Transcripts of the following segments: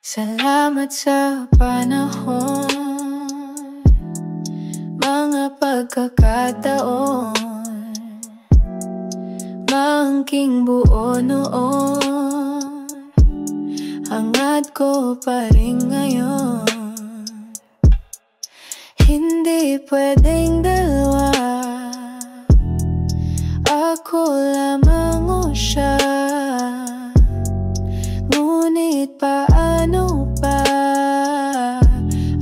Salamat sa panahon, mga pagkakataon, maangking buo noon, hangad ko pa rin ngayon. Hindi pwedeng dalawa, ako lamang o siya. Ngunit paano ba,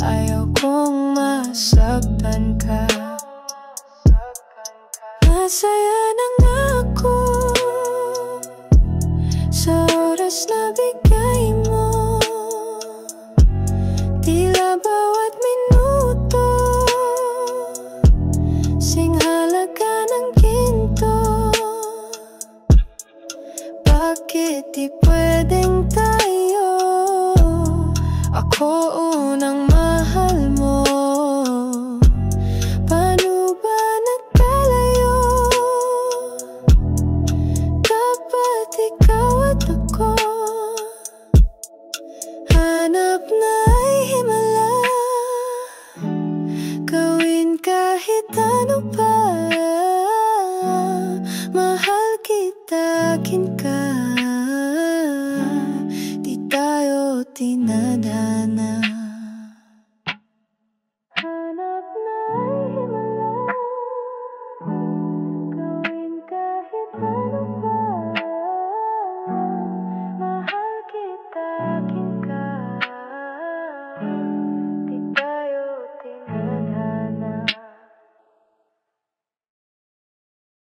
ayaw kong masaktan ka. Masaya na nga ako sa oras na bigay mo. Tila bawat minuto singhalaga ng ginto. Bakit di pwedeng tayo? Ako unang mahal mo. Paano ba nagkalayo? Dapat ikaw at ako, hanap na ay himala. Gawin kahit ano pa, mahal kita, akin ka. Di tayo tinadhana.